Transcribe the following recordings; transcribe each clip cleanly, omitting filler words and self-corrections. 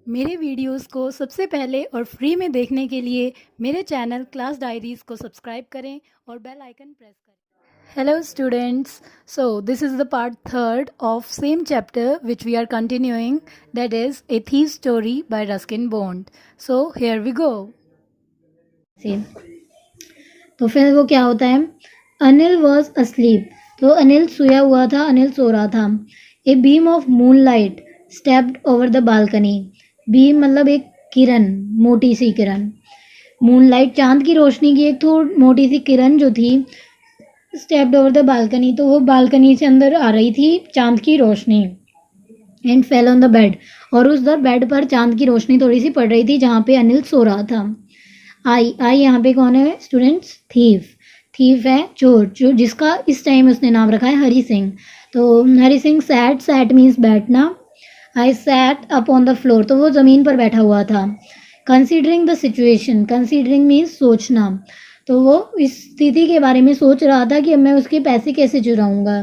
मेरे वीडियोस को सबसे पहले और फ्री में देखने के लिए मेरे चैनल क्लास डायरीज़ को सब्सक्राइब करें और बेल आइकन प्रेस करें. Hello students, so this is the part third of same chapter which we are continuing, that is A Thief's Story by Ruskin Bond. So here we go. से तो फिर वो क्या होता है, अनिल वॉज अस्लीप, तो अनिल सोया हुआ था, अनिल सो रहा था. A beam of moon light stepped over the balcony. Beam मतलब एक किरण, मोटी सी किरण. मून लाइट चांद की रोशनी की एक थोड़ी मोटी सी किरण जो थी, स्टेप्ड ओवर द बालकनी, तो वो बालकनी से अंदर आ रही थी चांद की रोशनी. And fell on the bed, और उस बेड पर चांद की रोशनी थोड़ी सी पड़ रही थी जहाँ पे अनिल सो रहा था. आई यहाँ पे कौन है स्टूडेंट्स? थीफ. थीफ है चोर, जो जिसका इस टाइम उसने नाम रखा है हरी सिंह. तो Hari Singh set, set means बैठना. I sat up on the floor, तो वो ज़मीन पर बैठा हुआ था. Considering the situation, considering means सोचना, तो वो इस स्थिति के बारे में सोच रहा था कि अब मैं उसके पैसे कैसे चुराऊँगा.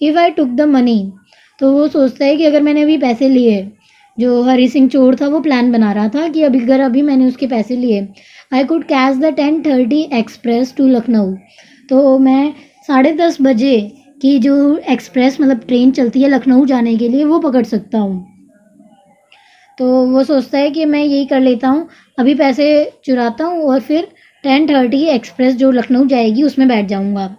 If I took the money, तो वो सोचता है कि अगर मैंने अभी पैसे लिए, जो हरी सिंह चोर था वो प्लान बना रहा था कि अभी मैंने उसके पैसे लिए, I could catch the 10:30 express to Lucknow, तो मैं 10:30 बजे की जो एक्सप्रेस मतलब ट्रेन चलती है लखनऊ जाने के लिए वो पकड़ सकता हूँ. तो वो सोचता है कि मैं यही कर लेता हूँ, अभी पैसे चुराता हूँ और फिर 10:30 एक्सप्रेस जो लखनऊ जाएगी उसमें बैठ जाऊँगा.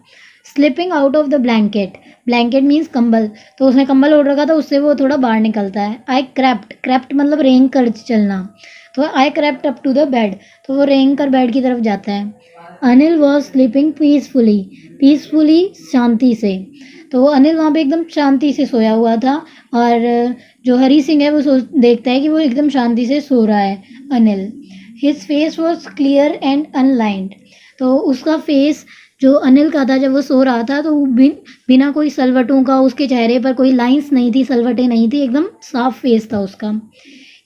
Slipping out of the blanket, blanket means कंबल, तो उसने कंबल ओढ़ रखा था, उससे वो थोड़ा बाहर निकलता है. आई क्रैप्ट, क्रैप्ट मतलब रेंग कर चलना, तो I crept up to the bed, तो वो रेंग कर बेड की तरफ जाता है. Anil was sleeping peacefully, peacefully शांति से, तो अनिल वहाँ पे एकदम शांति से सोया हुआ था. और जो हरी सिंह है वो देखता है कि वो एकदम शांति से सो रहा है Anil. His face was clear and unlined, तो उसका फेस जो अनिल का था जब वो सो रहा था, तो बिना कोई सलवटों का, उसके चेहरे पर कोई लाइंस नहीं थी, सलवटें नहीं थी, एकदम साफ फेस था उसका.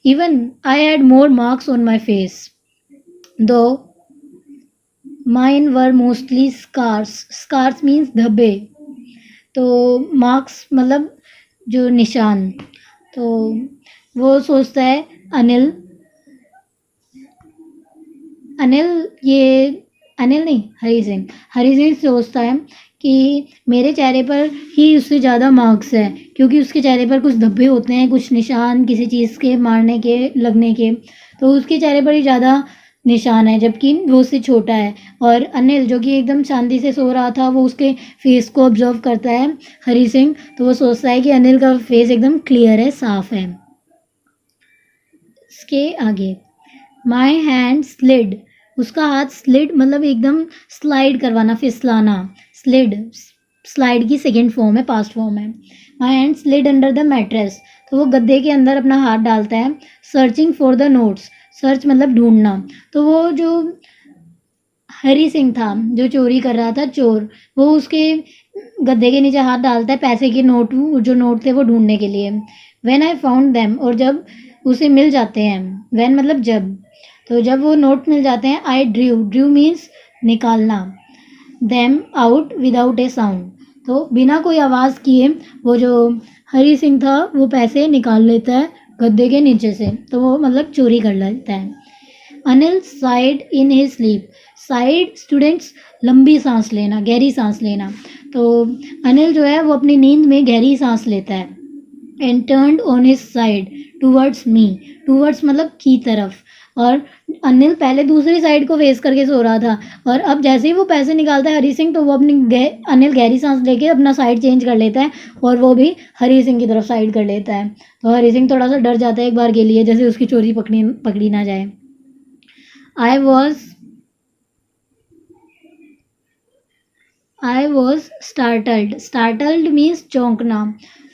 Even I had more marks on my face, though mine were mostly scars. Scars means धब्बे, तो मार्क्स मतलब जो निशान. तो वो सोचता है अनिल, अनिल नहीं, हरी सिंह सोचता है कि मेरे चेहरे पर ही उससे ज़्यादा मार्क्स है, क्योंकि उसके चेहरे पर कुछ धब्बे होते हैं, कुछ निशान किसी चीज़ के मारने के, लगने के, तो उसके चेहरे पर ही ज़्यादा निशान है, जबकि वो उससे छोटा है. और अनिल जो कि एकदम शांति से सो रहा था, वो उसके फेस को ऑब्जर्व करता है हरी सिंह, तो वो सोचता है कि अनिल का फेस एकदम क्लियर है, साफ है. इसके आगे माई हैंड स्लिड, उसका हाथ स्लिड मतलब एकदम स्लाइड करवाना, फिसलाना. स्लिड, स्लाइड की सेकेंड फॉर्म है, पास्ट फॉर्म है. My hand slid under the mattress, तो वो गद्दे के अंदर अपना हाथ डालता है. Searching for the notes, search मतलब ढूंढना, तो वो जो हरी सिंह था जो चोरी कर रहा था, चोर, वो उसके गद्दे के नीचे हाथ डालता है पैसे के नोट, जो नोट थे वो ढूंढने के लिए. व्हेन आई फाउंड देम, और जब उसे मिल जाते हैं, व्हेन मतलब जब, तो जब वो नोट मिल जाते हैं, आई ड्रू मीन्स निकालना, देम आउट विदाउट ए साउंड, तो बिना कोई आवाज़ किए वो जो हरी सिंह था वो पैसे निकाल लेता है गद्दे के नीचे से, तो वो मतलब चोरी कर लेता है. Anil side in his sleep, side students लंबी सांस लेना, गहरी सांस लेना, तो अनिल जो है वो अपनी नींद में गहरी सांस लेता है. And turned on his side towards me, towards मतलब की तरफ, और अनिल पहले दूसरी साइड को फेस करके सो रहा था, और अब जैसे ही वो पैसे निकालता है हरी सिंह, तो वो अनिल गहरी सांस लेके अपना साइड चेंज कर लेता है, और वो भी हरी सिंह की तरफ साइड कर लेता है. तो हरी सिंह थोड़ा सा डर जाता है एक बार के लिए, जैसे उसकी चोरी पकड़ी ना जाए. I was startled. Startled means चौंकना.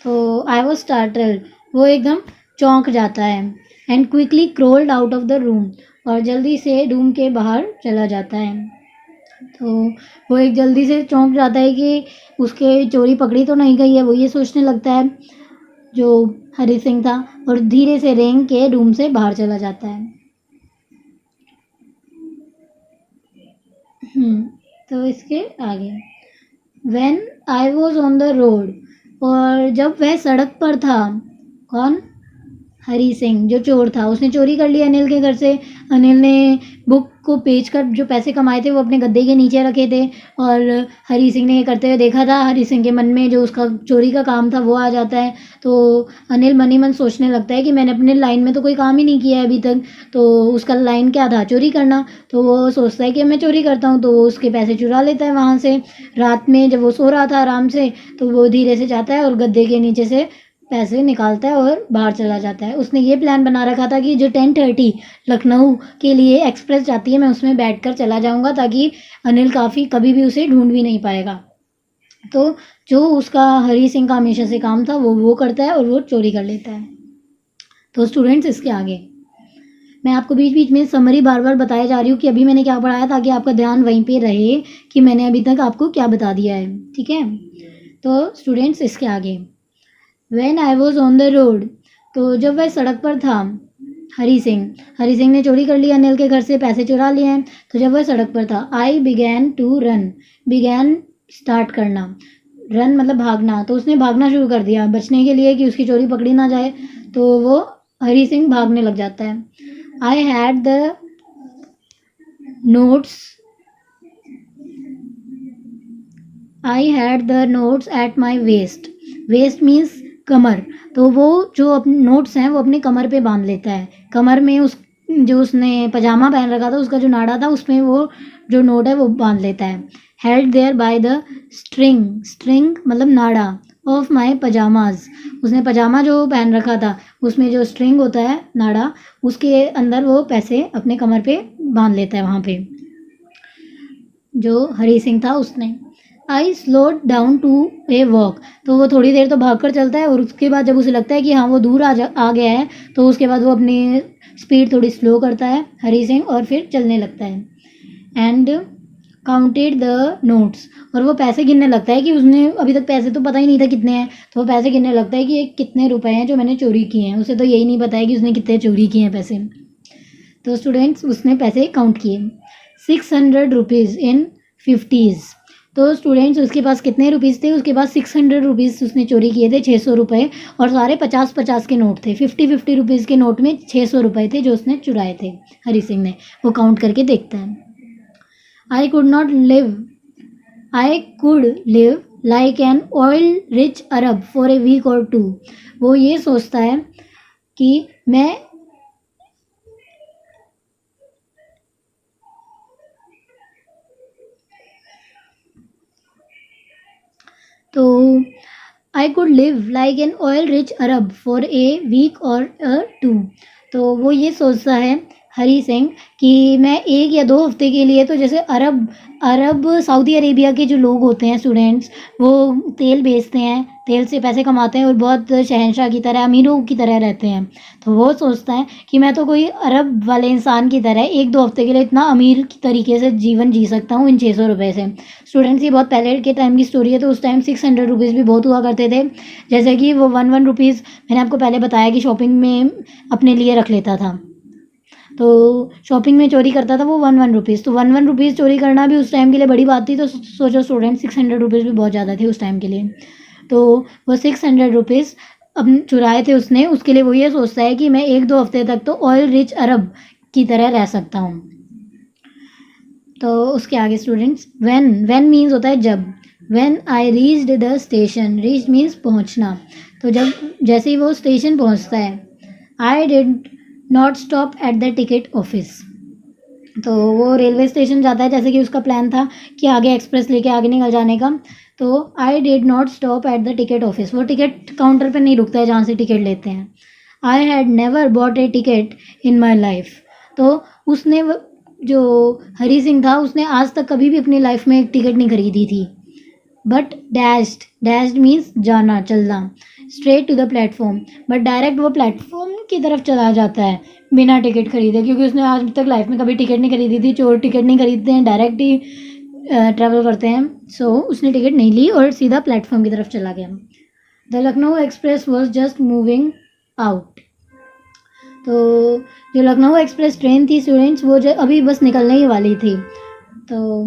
तो I was startled, वो एकदम चौंक जाता है. And quickly crawled out of the room, और जल्दी से रूम के बाहर चला जाता है. तो वो एक जल्दी से चौंक जाता है कि उसके चोरी पकड़ी तो नहीं गई है, वो ये सोचने लगता है जो हरी सिंह था, और धीरे से रेंग के रूम से बाहर चला जाता है. तो इसके आगे when I was on the road, और जब वह सड़क पर था, कौन? हरी सिंह जो चोर था, उसने चोरी कर ली अनिल के घर से। अनिल ने बुक को बेचकर जो पैसे कमाए थे वो अपने गद्दे के नीचे रखे थे, और हरी सिंह ने ये करते हुए देखा था। हरी सिंह के मन में जो उसका चोरी का काम था वो आ जाता है। तो अनिल मन ही मन सोचने लगता है कि मैंने अपने लाइन में तो कोई काम ही नहीं किया है अभी तक, तो उसका लाइन क्या था, चोरी करना। तो वो सोचता है कि मैं चोरी करता हूँ, तो वो उसके पैसे चुरा लेता है वहाँ से। रात में जब वो सो रहा था आराम से, तो वो धीरे से जाता है और गद्दे के नीचे से पैसे निकालता है और बाहर चला जाता है। उसने ये प्लान बना रखा था कि जो 10:30 लखनऊ के लिए एक्सप्रेस जाती है, मैं उसमें बैठकर चला जाऊंगा, ताकि अनिल कभी भी उसे ढूंढ भी नहीं पाएगा। तो जो उसका हरी सिंह का हमेशा से काम था वो करता है और वो चोरी कर लेता है। तो स्टूडेंट्स, इसके आगे मैं आपको बीच बीच में समरी बार बार बताया जा रही हूँ कि अभी मैंने क्या पढ़ाया, ताकि आपका ध्यान वहीं पे रहे कि मैंने अभी तक आपको क्या बता दिया है। ठीक है, तो स्टूडेंट्स, इसके आगे When I was on the road, तो जब वह सड़क पर था, हरी सिंह ने चोरी कर लिया अनिल के घर से, पैसे चुरा लिए हैं। तो जब वह सड़क पर था, I began to run, began start करना, रन मतलब भागना, तो उसने भागना शुरू कर दिया बचने के लिए कि उसकी चोरी पकड़ी ना जाए। तो वो हरी सिंह भागने लग जाता है। I had the notes at my waist, waist means कमर। तो वो जो अपने नोट्स हैं वो अपनी कमर पे बांध लेता है। कमर में जो उसने पजामा पहन रखा था, उसका जो नाड़ा था, उसमें वो जो नोट है वो बांध लेता है। Held there by the string मतलब नाड़ा ऑफ माई पजामाज, उसने पजामा जो पहन रखा था उसमें जो स्ट्रिंग होता है नाड़ा, उसके अंदर वो पैसे अपने कमर पे बांध लेता है वहाँ पे, जो हरी सिंह था उसने। I slowed down to a walk, तो वो थोड़ी देर तो भागकर चलता है, और उसके बाद जब उसे लगता है कि हाँ वो दूर आ गया है, तो उसके बाद वो अपनी स्पीड थोड़ी स्लो करता है हरी सिंह, और फिर चलने लगता है। एंड काउंटेड द नोट्स, और वो पैसे गिनने लगता है कि उसने अभी तक पैसे तो पता ही नहीं था कितने हैं, तो वो पैसे गिनने लगता है कि ये कितने रुपए हैं जो मैंने चोरी किए हैं। उसे तो यही नहीं पता है कि उसने कितने चोरी किए हैं पैसे। तो स्टूडेंट्स, उसने पैसे काउंट किए, 600 रुपीज़ इन 50s। तो स्टूडेंट्स, उसके पास कितने रुपीज़ थे, उसके पास 600 रुपीज़ उसने चोरी किए थे, 600 रुपये, और सारे 50-50 के नोट थे। 50-50 रुपीज़ के नोट में 600 रुपये थे जो उसने चुराए थे हरी सिंह ने। वो काउंट करके देखता है। I could live like an oil rich Arab for a week or 2। वो ये सोचता है कि मैं तो I could live like an oil rich Arab for a week or 2। तो वो ये सोचता है हरी सिंह कि मैं 1 या 2 हफ्ते के लिए, तो जैसे अरब सऊदी अरेबिया के जो लोग होते हैं स्टूडेंट्स, वो तेल बेचते हैं, तेल से पैसे कमाते हैं और बहुत शहंशाह की तरह, अमीरों की तरह रहते हैं। तो वो सोचता है कि मैं तो कोई अरब वाले इंसान की तरह 1-2 हफ्ते के लिए इतना अमीर की तरीके से जीवन जी सकता हूँ इन 600 रुपये से। स्टूडेंट्स, ये बहुत पहले के टाइम की स्टोरी है, तो उस टाइम 600 रुपीज़ भी बहुत हुआ करते थे। जैसे कि वो 1 रुपीज़ मैंने आपको पहले बताया कि शॉपिंग में अपने लिए रख लेता था, तो शॉपिंग में चोरी करता था वो 1 रुपीज़। तो 1 रुपीज़ चोरी करना भी उस टाइम के लिए बड़ी बात थी। तो सोचो स्टूडेंट, 600 रुपीज़ भी बहुत ज़्यादा थे उस टाइम के लिए। तो वो 600 रुपीज़ अब चुराए थे उसने, उसके लिए वो ये सोचता है कि मैं 1-2 हफ्ते तक तो ऑयल रिच अरब की तरह रह सकता हूँ। तो उसके आगे स्टूडेंट्स, व्हेन मीन्स होता है जब। When I reached the station, reach means पहुँचना। तो जैसे ही वो स्टेशन पहुँचता है, आई did not stop at the ticket office. तो वो रेलवे स्टेशन जाता है, जैसे कि उसका प्लान था कि आगे एक्सप्रेस लेके आगे निकल जाने का। तो आई did not stop at the ticket office, वो टिकट काउंटर पर नहीं रुकता है जहाँ से टिकट लेते हैं। I had never bot A ticket in my life. तो उसने जो हरी सिंह था, उसने आज तक कभी भी अपनी लाइफ में एक टिकट नहीं खरीदी थी। बट डैश्ड मीन्स जाना, चलना, straight to the platform, but direct वो प्लेटफॉर्म की तरफ चला जाता है बिना टिकट खरीदे, क्योंकि उसने आज तक लाइफ में कभी टिकट नहीं खरीदी थी। चोर टिकट नहीं खरीदते हैं, डायरेक्ट ही ट्रैवल करते हैं। सो उसने टिकट नहीं ली और सीधा प्लेटफॉर्म की तरफ चला गया। The Lucknow express was just moving out. तो जो लखनऊ एक्सप्रेस ट्रेन थी स्टूडेंट्स, वो जो अभी बस निकलने ही वाली थी। तो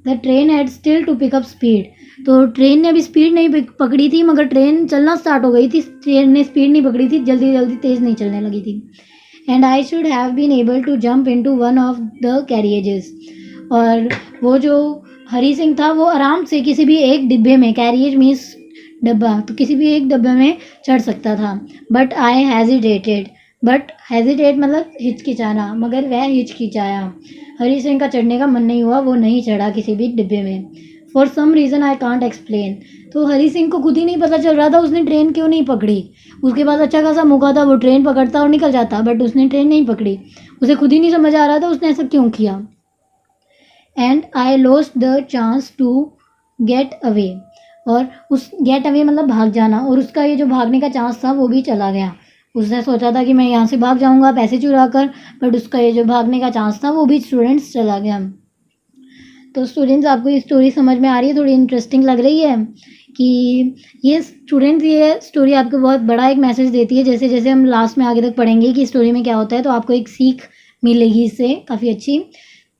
the train had still to pick up speed, तो ट्रेन ने अभी स्पीड नहीं पकड़ी थी, मगर ट्रेन चलना स्टार्ट हो गई थी, ट्रेन ने स्पीड नहीं पकड़ी थी, जल्दी जल्दी तेज़ नहीं चलने लगी थी। And I should have been able to jump into one of the carriages, और वो जो हरी सिंह था वो आराम से किसी भी एक डिब्बे में, कैरिएज मीन्स डब्बा, तो किसी भी एक डब्बे में चढ़ सकता था। But I hesitated, but hesitate मतलब हिचकिचाना, मगर वह हिचकिचाया। हरी सिंह का चढ़ने का मन नहीं हुआ, वो नहीं चढ़ा किसी भी डिब्बे में। For some reason I can't explain, तो हरी सिंह को खुद ही नहीं पता चल रहा था उसने ट्रेन क्यों नहीं पकड़ी। उसके पास अच्छा खासा मौका था, वो ट्रेन पकड़ता और निकल जाता, बट उसने ट्रेन नहीं पकड़ी। उसे खुद ही नहीं समझ आ रहा था उसने ऐसा क्यों किया। And I lost the chance to get away, और उस गेट अवे मतलब भाग जाना, और उसका ये जो भागने का चांस था वो भी चला गया। उसने सोचा था कि मैं यहाँ से भाग जाऊँगा पैसे चुरा कर, बट उसका ये जो भागने का चांस था वो भी स्टूडेंट्स चला गया। तो स्टूडेंट्स, आपको ये स्टोरी समझ में आ रही है, थोड़ी इंटरेस्टिंग लग रही है कि ये स्टूडेंट्स, ये स्टोरी आपको बहुत बड़ा एक मैसेज देती है। जैसे जैसे हम लास्ट में आगे तक पढ़ेंगे कि स्टोरी में क्या होता है, तो आपको एक सीख मिलेगी इससे काफ़ी अच्छी।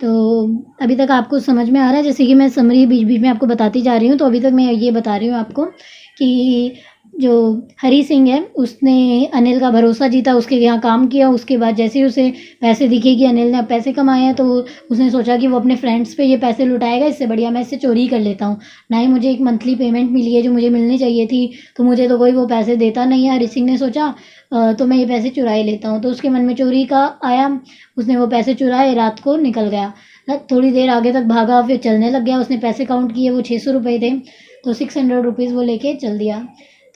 तो अभी तक आपको समझ में आ रहा है, जैसे कि मैं समरी बीच बीच में आपको बताती जा रही हूँ। तो अभी तक मैं ये बता रही हूँ आपको कि जो हरी सिंह है उसने अनिल का भरोसा जीता, उसके यहाँ काम किया। उसके बाद जैसे ही उसे पैसे दिखे कि अनिल ने अब पैसे कमाए हैं, तो उसने सोचा कि वो अपने फ्रेंड्स पे ये पैसे लुटाएगा, इससे बढ़िया मैं इससे चोरी कर लेता हूँ। ना ही मुझे एक मंथली पेमेंट मिली है जो मुझे मिलनी चाहिए थी, तो मुझे तो कोई वो पैसे देता नहीं है। हरी सिंह ने सोचा तो मैं ये पैसे चुरा ही लेता हूँ। तो उसके मन में चोरी का आया, उसने वो पैसे चुराए, रात को निकल गया। थोड़ी देर आगे तक भागा, फिर चलने लग गया। उसने पैसे काउंट किए, वो 600 रुपये थे, तो 600 रुपीज़ वो लेके चल दिया।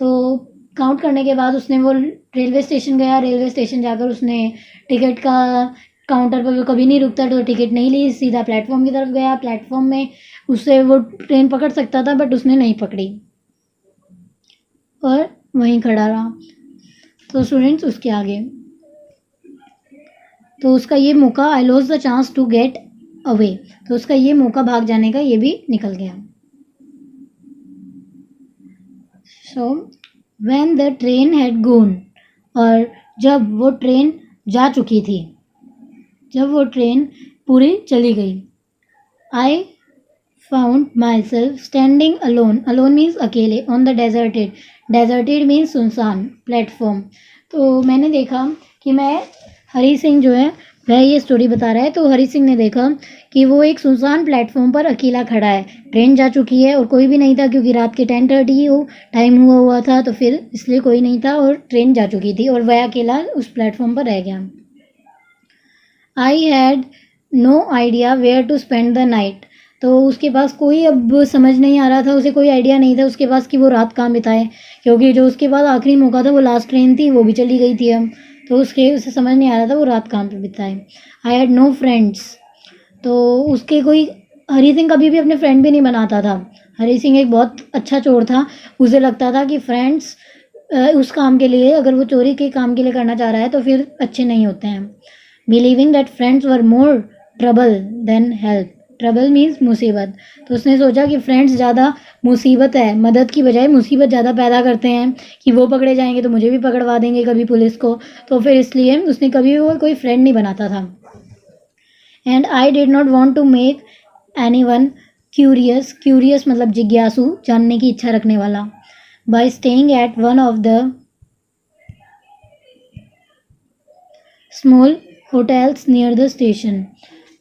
तो काउंट करने के बाद उसने वो रेलवे स्टेशन गया। रेलवे स्टेशन जाकर उसने टिकट का काउंटर पर, वो कभी नहीं रुकता, तो टिकट नहीं ली, सीधा प्लेटफॉर्म की तरफ गया। प्लेटफॉर्म में उससे वो ट्रेन पकड़ सकता था, बट उसने नहीं पकड़ी और वहीं खड़ा रहा। तो स्टूडेंट्स, उसके आगे तो उसका ये मौका, I lost the chance to get away, तो उसका ये मौका भाग जाने का ये भी निकल गया। So when the train had gone, और जब वो ट्रेन जा चुकी थी, जब वो ट्रेन पूरी चली गई, I found myself standing alone, alone means अकेले, on the deserted, deserted means सुनसान प्लेटफॉर्म। तो मैंने देखा कि मैं, हरी सिंह जो है वह ये स्टोरी बता रहा है, तो हरी सिंह ने देखा कि वो एक सुनसान प्लेटफॉर्म पर अकेला खड़ा है। ट्रेन जा चुकी है और कोई भी नहीं था, क्योंकि रात के 10:30 टाइम हुआ था, तो फिर इसलिए कोई नहीं था और ट्रेन जा चुकी थी, और वह अकेला उस प्लेटफॉर्म पर रह गया। I had no idea where to spend the night, तो उसके पास कोई अब समझ नहीं आ रहा था, उसे कोई आइडिया नहीं था उसके पास कि वो रात कहाँ बिताए, क्योंकि जो उसके बाद आखिरी मौका था, वो लास्ट ट्रेन थी, वो भी चली गई थी अब, तो उसे समझ नहीं आ रहा था वो रात कहाँ पे बिताए। आई हैड नो फ्रेंड्स, तो उसके कोई, हरी सिंह कभी भी अपने फ्रेंड भी नहीं बनाता था। हरी सिंह एक बहुत अच्छा चोर था, उसे लगता था कि फ्रेंड्स उस काम के लिए, अगर वो चोरी के काम के लिए करना चाह रहा है तो फिर अच्छे नहीं होते हैं। Believing that friends were more trouble than help, trouble means मुसीबत, तो उसने सोचा कि फ्रेंड्स ज़्यादा मुसीबत है, मदद की बजाय मुसीबत ज़्यादा पैदा करते हैं, कि वो पकड़े जाएंगे तो मुझे भी पकड़वा देंगे कभी पुलिस को, तो फिर इसलिए उसने कभी वो कोई फ्रेंड नहीं बनाता था। And I did not want to make anyone curious, curious मतलब जिज्ञासु, जानने की इच्छा रखने वाला, by staying at one of the small hotels near the station,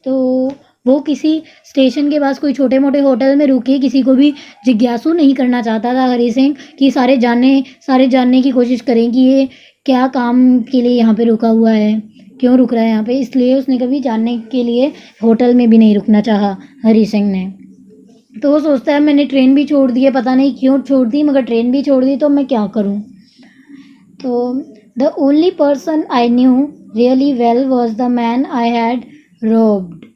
तो वो किसी स्टेशन के पास कोई छोटे मोटे होटल में रुके, किसी को भी जिज्ञासु नहीं करना चाहता था हरी सिंह, कि सारे जानने की कोशिश करें कि ये क्या काम के लिए यहाँ पे रुका हुआ है, क्यों रुक रहा है यहाँ पे, इसलिए उसने कभी जानने के लिए होटल में भी नहीं रुकना चाहा हरी सिंह ने। तो वो सोचता है मैंने ट्रेन भी छोड़ दी है, पता नहीं क्यों छोड़ दी, मगर ट्रेन भी छोड़ दी तो मैं क्या करूँ। तो the only person I knew really well was the man I had robed,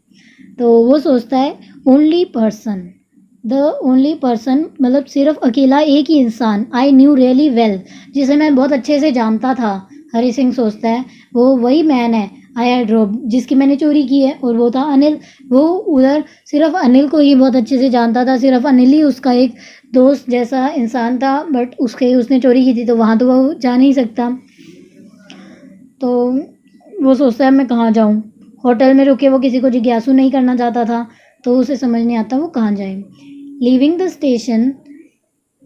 तो वो सोचता है only person, the only person मतलब सिर्फ अकेला एक ही इंसान, आई न्यू रियली वेल, जिसे मैं बहुत अच्छे से जानता था, हरी सिंह सोचता है वो वही मैन है आई हैड रोब, जिसकी मैंने चोरी की है, और वो था अनिल। वो उधर सिर्फ अनिल को ही बहुत अच्छे से जानता था, सिर्फ अनिल ही उसका एक दोस्त जैसा इंसान था, बट उसने चोरी की थी तो वहाँ तो वो जा नहीं सकता। तो वो सोचता है मैं कहाँ जाऊँ, होटल में रुके वो किसी को जिज्ञासु नहीं करना चाहता था, तो उसे समझ नहीं आता वो कहाँ जाए। लीविंग द स्टेशन,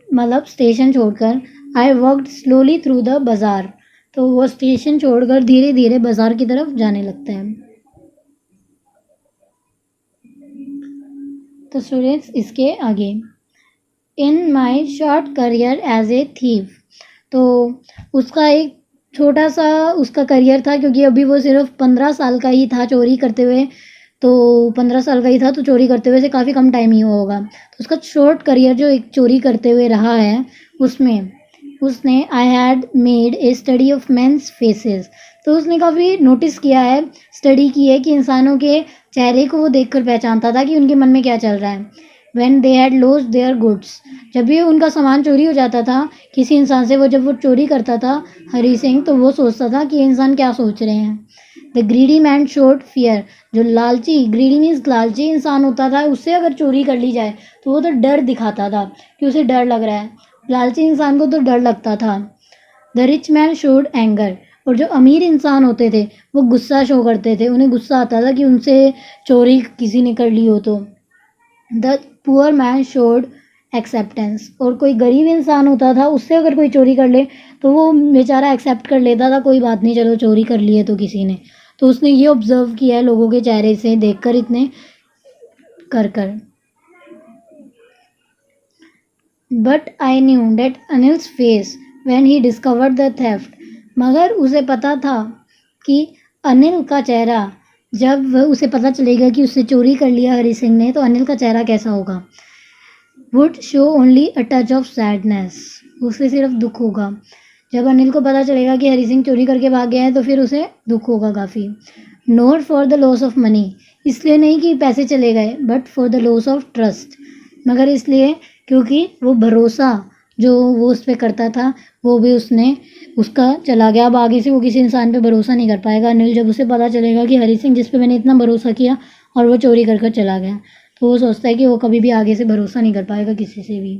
मतलब स्टेशन छोड़कर, I walked slowly through the बाज़ार, तो वो स्टेशन छोड़कर धीरे धीरे बाज़ार की तरफ जाने लगता है। तो स्टूडेंट्स इसके आगे, in my short career as a thief, तो उसका एक छोटा सा उसका करियर था, क्योंकि अभी वो सिर्फ 15 साल का ही था चोरी करते हुए, तो 15 साल का ही था तो चोरी करते हुए से काफ़ी कम टाइम ही हुआ होगा। तो उसका शॉर्ट करियर जो एक चोरी करते हुए रहा है उसमें उसने I had made a study of men's faces, तो उसने काफ़ी नोटिस किया है, स्टडी की है कि इंसानों के चेहरे को वो देखकर पहचानता था कि उनके मन में क्या चल रहा है। When they had lost their goods, जब भी उनका सामान चोरी हो जाता था किसी इंसान से, वो जब वो चोरी करता था हरी सिंह, तो वो सोचता था कि ये इंसान क्या सोच रहे हैं। The greedy man showed fear, जो लालची, ग्रीडी मीन्स लालची इंसान होता था, उससे अगर चोरी कर ली जाए तो वो तो डर दिखाता था कि उसे डर लग रहा है, लालची इंसान को तो डर लगता था। The rich man showed anger, और जो अमीर इंसान होते थे वो गुस्सा शो करते थे, उन्हें गुस्सा आता था कि उनसे चोरी किसी ने कर ली हो तो। The poor man showed acceptance, और कोई गरीब इंसान होता था उससे अगर कोई चोरी कर ले तो वो बेचारा एक्सेप्ट कर लेता था, कोई बात नहीं, चलो चोरी कर ली है तो किसी ने। तो उसने ये ऑब्जर्व किया है लोगों के चेहरे से देखकर, इतने कर कर। But I knew that Anil's face when he discovered the theft, मगर उसे पता था कि अनिल का चेहरा, जब वह उसे पता चलेगा कि उससे चोरी कर लिया हरी सिंह ने, तो अनिल का चेहरा कैसा होगा। Would show only a touch of sadness, उसे सिर्फ दुख होगा। जब अनिल को पता चलेगा कि हरी सिंह चोरी करके भाग गया है तो फिर उसे दुख होगा काफ़ी। Not for the loss of money, इसलिए नहीं कि पैसे चले गए, but for the loss of trust, मगर इसलिए क्योंकि वो भरोसा जो वो उस पर करता था वो भी उसका चला गया। अब आगे से वो किसी इंसान पे भरोसा नहीं कर पाएगा अनिल, जब उसे पता चलेगा कि हरी सिंह जिस पे मैंने इतना भरोसा किया और वो चोरी कर चला गया, तो वो सोचता है कि वो कभी भी आगे से भरोसा नहीं कर पाएगा किसी से भी।